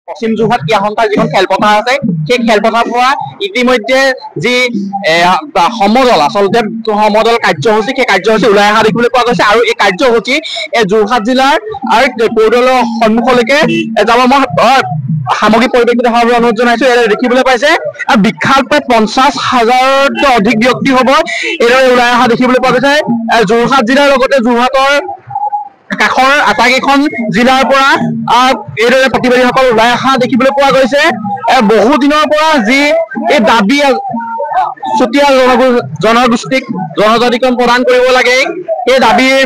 পশ্চিম যোৰহাট ক্ৰীড়া সন্থাৰ যিখন খেলপথাৰ আছে সেই খেলপথাৰৰ পৰা ইতিমধ্যে যি সমদল আচলতে সমদল কাৰ্যসূচী সেই কাৰ্যসূচী ওলাই অহা দেখিবলৈ পোৱা গৈছে আৰু এই কাৰ্যসূচী যোৰহাট জিলাৰ আৰু পৰিদলৰ সন্মুখলৈকে যাব। মই সামগ্ৰিক পৰিৱেশটো দেখাৰ বাবে অনুৰোধ জনাইছো। দেখিবলৈ পাইছে বিখ্যাত প্ৰায় 50,000তকৈ অধিক ব্যক্তি হ'ব এইদৰে ওলাই অহা দেখিবলৈ পোৱা গৈছে। যোৰহাট জিলাৰ লগতে যোৰহাটৰ কাষৰ আটাইকেইখন জিলাৰ পৰা এইদৰে প্ৰতিবাদীসকল ওলাই অহা দেখিবলৈ পোৱা গৈছে। বহু দিনৰ পৰা যি এই দাবী চুতীয়া জনগোষ্ঠীক জনজাতিকৰণ প্ৰদান কৰিব লাগে সেই দাবীৰ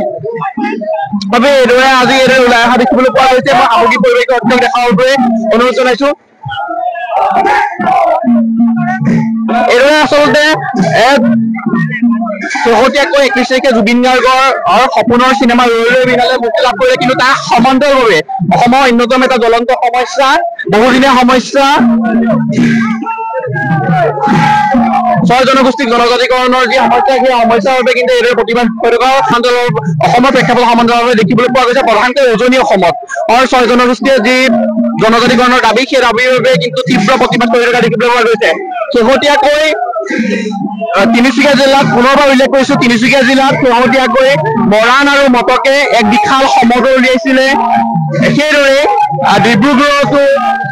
বাবে এইদৰে আজি এইদৰে ওলাই অহা দেখিবলৈ পোৱা গৈছে। মই সামগ্ৰিক পৰিৱেশ দেখাৰ বাবে অনুৰোধ জনাইছো। এইদৰে আচলতে শেহতীয়াকৈ 21 তাৰিখে জুবিন গাৰ্গৰ সপোনৰ চিনেমা ৰৈ ৰৈ বিনালে মুক্তি লাভ কৰিলে, কিন্তু তাৰ সমান্তৰালভাৱে অসমৰ অন্যতম এটা জ্বলন্ত সমস্যা, বহুদিনীয়া সমস্যা ছয় জনগোষ্ঠীক জনজাতিকৰণৰ যি সমস্যা সেই সমস্যাৰ বাবে কিন্তু এইদৰে প্ৰতিবাদ হৈ থকা অসমৰ প্ৰেক্ষাপট সমান্তৰালভাৱে দেখিবলৈ পোৱা গৈছে। প্ৰধানকৈ উজনি অসমত ছয় জনগোষ্ঠীয়ে যি জনজাতিকৰণৰ দাবী সেই দাবীৰ বাবে কিন্তু তীব্ৰ প্ৰতিবাদ কৰি থকা দেখিবলৈ পোৱা গৈছে। শেহতীয়াকৈ তিনিচুকীয়া জিলাত পুনৰবাৰ উল্লেখ কৰিছো, তিনিচুকীয়া জিলাত শেহতীয়াকৈ মৰাণ আৰু মটকে এক বিশাল সমদল উলিয়াইছিলে। সেইদৰে ডিব্ৰুগড়তো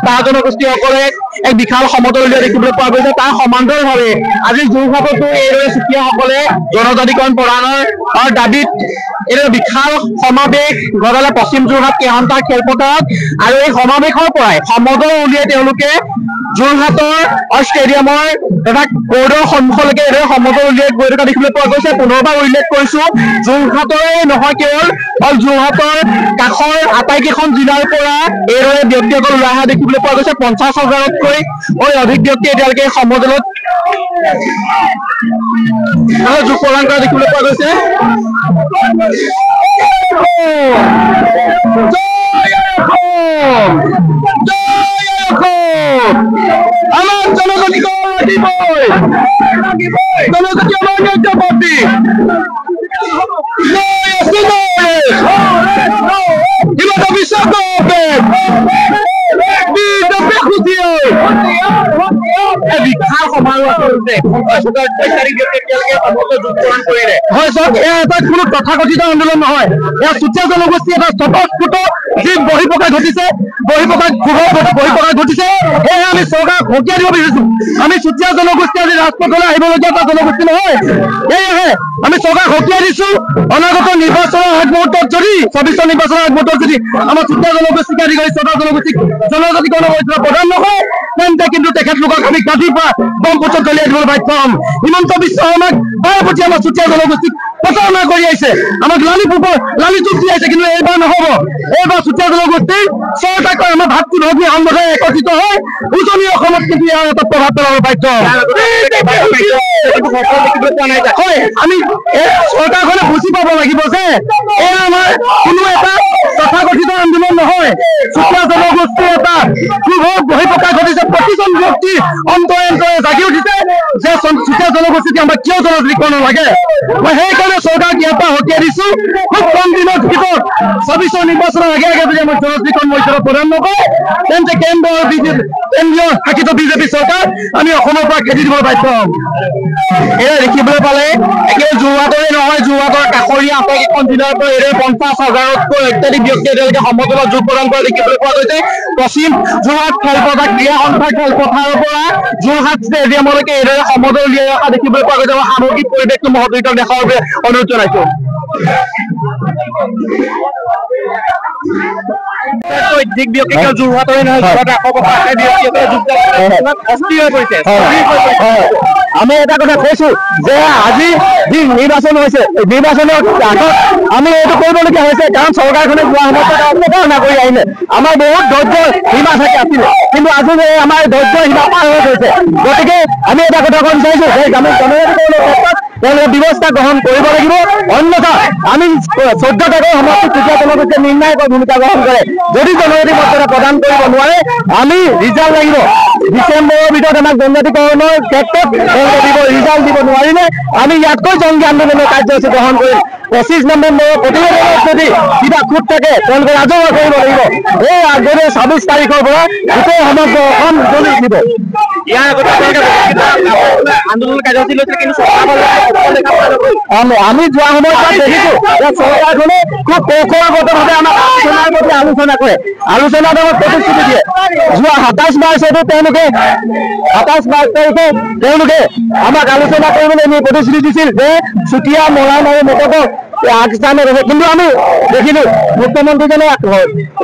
চাহ জনগোষ্ঠীসকলে এক বিশাল সমদল উলিওৱা দেখিবলৈ পোৱা গৈছে। তাৰ সমান্তৰালভাৱে আজি যোৰহাটতো এইদৰে চুতীয়াসকলে জনজাতিকৰণ প্ৰদানৰ দাবীত এইদৰে বিশাল সমাৱেশ ঘটালে পশ্চিম যোৰহাট ক্ৰীড়া সন্থাৰ খেলপথাৰত। আৰু এই সমাৱেশৰ পৰাই সমদল উলিয়াই তেওঁলোকে যোৰহাটৰ ষ্টেডিয়ামৰ তথা কৰ্ডৰ সন্মুখলৈকে এইদৰে সমদল উলিয়াই গৈ থকা দেখিবলৈ পোৱা গৈছে। পুনৰবাৰ উল্লেখ কৰিছো, যোৰহাটৰে নহয় কেৱল যোৰহাটৰ কাষৰ আটাইকেইখন জিলাৰ পৰা এইদৰে ব্যক্তিসকল ওলাই অহা দেখিবলৈ পোৱা গৈছে। 50,000তকৈ অধিক ব্যক্তি এতিয়ালৈকে সমদলত যোগ প্ৰদান কৰা দেখিবলৈ পোৱা গৈছে। আমাৰ জনজাতিকৰণ লাগিবই, জনজাতি আমাৰ ন্যায্যবাদী বিশাল সমাৰোহ কোনো তথাকথিত আন্দোলন নহয়, এয়া চুতীয়া জনগোষ্ঠী এটা স্বতঃস্ফূৰ্ত যি বহিঃপ্ৰকাশ ঘটিছে, বহিঃপ্ৰকাশ ঘটিছে। সেয়ে আমি চৰকাৰক সকীয়াই দিব বিচাৰিছো। আমি চুতীয়া জনগোষ্ঠী আজি ৰাজপথলৈ আহিবলগীয়া এটা জনগোষ্ঠী নহয়। সেয়েহে আমি চৰকাৰক সকীয়াই দিছো, অনাগত নিৰ্বাচনৰ আগমুহূৰ্তত যদি 24 নিৰ্বাচনৰ আগমুহূৰ্তত যদি আমাৰ চুতীয়া জনগোষ্ঠীক আদি কৰি ছটা জনগোষ্ঠীক জনজাতিকৰণ প্ৰদান নকৰে তেন্তে কিন্তু তেখেতলোকক আমি কাজিৰ পৰা ব্ৰহ্মপুত্ৰত দলিয়াই দিবলৈ বাধ্য হ'ম। হিমন্ত বিশ্ব শৰ্মাক বাৰে প্ৰতি আমাৰ চুতীয়া জনগোষ্ঠীক প্ৰচাৰণা কৰি আহিছে, আমাক লালি যুগ দি আহিছে, কিন্তু এইবাৰ নহ'ব। এইবাৰ চুতীয়া জনগোষ্ঠীৰ চৰকাৰকৈ আমাৰ ভাতৃ ভগ্নী সংগঠনে একত্ৰিত হৈ উজনি অসমত কিন্তু ইয়াৰ এটা প্ৰভাৱ পেলাব বাধ্য হ'ম। হয়, আমি চৰকাৰখনে বুজি পাব লাগিব যে এয়া আমাৰ কোনো এটা তথাকথিত আন্দোলন নহয়। চুতীয়া জনগোষ্ঠীৰ এটা বহিঃপ্ৰকাশ ঘটিছে, প্ৰতিজন ব্যক্তি অন্তৰে অন্তৰে জাগি উঠিছে যে চুতীয়া জনগোষ্ঠীক আমাক কিয় জনজাতিকৰণ লাগে। মই সেইকাৰণে চৰকাৰক ইয়াৰ পৰা সকীয়াই দিছো, খুব কম দিনৰ ভিতৰত 24 নিৰ্বাচনৰ আগে আগে যদি আমাক জনজাতিকৰণ মৰ্যাদা প্ৰদান নকৰে তেন্তে কেন্দ্ৰীয় শাসিত বিজেপি চৰকাৰ আমি অসমৰ পৰা খেদি দিব বাধ্য হ'ম। এয়া দেখিবলৈ পালে একেবাৰে যোৰহাটৰে নহয়, যোৰহাটৰ কাষৰীয়া আটাইকেইখন জিলাৰ পৰা এইদৰে 50,000তকৈ অত্যাধিক ব্যক্তি এতিয়ালৈকে সমদলত যোগ প্ৰদান কৰা দেখিবলৈ পোৱা গৈছে। পশ্চিম যোৰহাট খেলপথাৰ ক্ৰীড়া সন্থাৰ খেলপথাৰৰ পৰা যোৰহাট ষ্টেডিয়ামলৈকে এইদৰে সমদল উলিয়াই অহা দেখিবলৈ পোৱা গৈছে। সামগ্ৰিক পৰিৱেশটো মহোদয়ক দেখাৰ বাবে অনুৰোধ জনাইছো। অধিক ব্যক্তি যোৰহাটৰে নহয়, আমি এটা কথা কৈছো যে আজি যি নিৰ্বাচন হৈছে, নিৰ্বাচনৰ আগত আমি এইটো কৰিবলগীয়া হৈছে, কাৰণ চৰকাৰখনে যোৱা সময়ত অৱতাৰণা কৰি আহিলে। আমাৰ বহুত ধৈৰ্য সীমা থাকে আছিলে, কিন্তু আজি আমাৰ ধৈৰ্য সীমা পাৰ হৈ গৈছে। গতিকে আমি এটা কথা ক'ব বিচাৰিছো যে আমি জনজাতিকৰণৰ ক্ষেত্ৰত তেওঁলোকে ব্যৱস্থা গ্ৰহণ কৰিব লাগিব, অন্যথা আমি 14 তাৰিখৰ সময়ত চুতীয়া জনগোষ্ঠীয়ে নিৰ্ণায়কৰ ভূমিকা গ্ৰহণ কৰে। যদি জনজাতি মৰ্যাদা প্ৰদান কৰিব নোৱাৰে আমি ৰিজাল্ট লাগিব, ডিচেম্বৰৰ ভিতৰত আমাক জনজাতিকৰণৰ ক্ষেত্ৰত ৰিজাল্ট দিব নোৱাৰিলে আমি ইয়াতকৈ জংগী আন্দোলনৰ কাৰ্যসূচী গ্ৰহণ কৰিম। 25 নৱেম্বৰৰ প্ৰতিবেদনত যদি কিবা খুঁত থাকে তেওঁলোকে ৰাজহুৱা কৰিব লাগিব। এই আগতে 26 তাৰিখৰ পৰা গোটেই সমগ্ৰ অসম জ্বলি উঠিব। ইয়াৰ আগতে আন্দোলন কাৰ্যসূচী লৈছিল, কিন্তু আমি যোৱা সময়ত দেখিছো চৰকাৰখনে খুব কৌশলগতভাৱে আমাক আলোচনাৰ প্ৰতি আলোচনা কৰে, আলোচনাত আমাক প্ৰতিশ্ৰুতি দিয়ে। যোৱা 27 মাৰ্চতো তেওঁলোকে আমাক আলোচনা কৰিবলৈ নি প্ৰতিশ্ৰুতি দিছিল যে চুতীয়া, মৰাণ আৰু মটকক আগস্থানত আছে, কিন্তু আমি দেখিলো মুখ্যমন্ত্ৰীজনে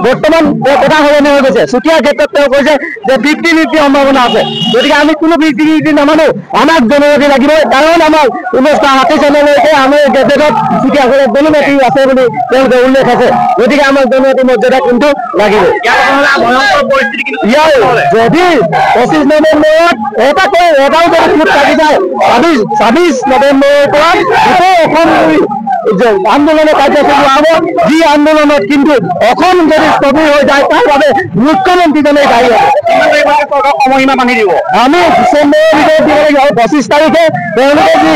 বৰ্তমান কথা সলনি হৈ গৈছে। চুতীয়াৰ ক্ষেত্ৰত তেওঁ কৈছে যে 50-50 সম্ভাৱনা আছে। গতিকে আমি কোনো 50-50 নামানো, আমাক জনজাতি লাগিবই, কাৰণ আমাৰ 1960 চনলৈকে আমাৰ গেজেটত চুতীয়াসকলক জনজাতি আছে বুলি তেওঁলোকে উল্লেখ আছে। গতিকে আমাক জনজাতি মৰ্যাদা কিন্তু লাগিব। ইয়াৰ যদি 25 নৱেম্বৰত এটাও যদি খুঁত থাকি যায়, 26 নৱেম্বৰৰ পৰা গোটেই অসম আন্দোলনৰ কাৰ্যসূচী লোৱা হ'ব। যি আন্দোলনত কিন্তু অসম যদি স্থবিৰ হৈ যায় তাৰ বাবে মুখ্যমন্ত্ৰীজনে দায়ী হ'ব। সময়সীমা বান্ধি দিব। আমি ডিচেম্বৰৰ ভিতৰত দিব লাগিব। 25 তাৰিখে তেওঁলোকে যি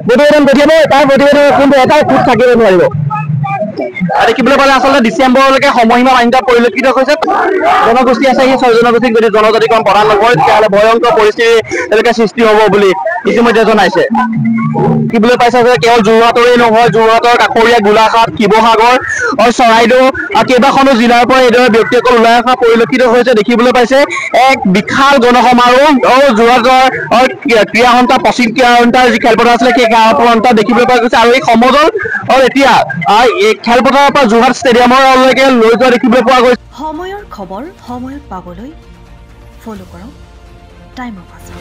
প্ৰতিবেদন পঠিয়াব, তাৰ প্ৰতিবেদনত কিন্তু এটাও খুঁত থাকিব নোৱাৰিব। দেখিবলৈ পালে আচলতে ডিচেম্বৰলৈকে সময়সীমা বান্ধি পৰিলক্ষিত হৈছে। জনগোষ্ঠী আছে, সেই 6 জনগোষ্ঠীক যদি জনজাতিকৰণ প্ৰদান নকৰে তেতিয়াহ'লে ভয়ংকৰ পৰিস্থিতি তেওঁলোকে সৃষ্টি হ'ব বুলি ইতিমধ্যে জনাইছে। দেখিবলৈ পাইছে যে কেৱল যোৰহাটৰেই নহয়, যোৰহাটৰ কাষৰীয়া গোলাঘাট, শিৱসাগৰ, চৰাইদেউ কেইবাখনো জিলাৰ পৰা এইদৰে ব্যক্তিসকল ওলাই অহা পৰিলক্ষিত হৈছে। দেখিবলৈ পাইছে এক বিশাল জনসমাৰোহ যোৰহাটৰ ক্ৰীড়া সন্থা, পশ্চিম ক্ৰীড়া সন্থাৰ যি খেলপথাৰ আছিলে সেই খেলপথাৰ দেখিবলৈ পোৱা গৈছে। আৰু এই সমদল এতিয়া এই খেলপথাৰৰ পৰা যোৰহাট ষ্টেডিয়ামলৈকে লৈ যোৱা দেখিবলৈ পোৱা গৈছে। সময়ৰ খবৰ সময়ত পাবলৈ ফলো কৰক টাইম অফ আছাম।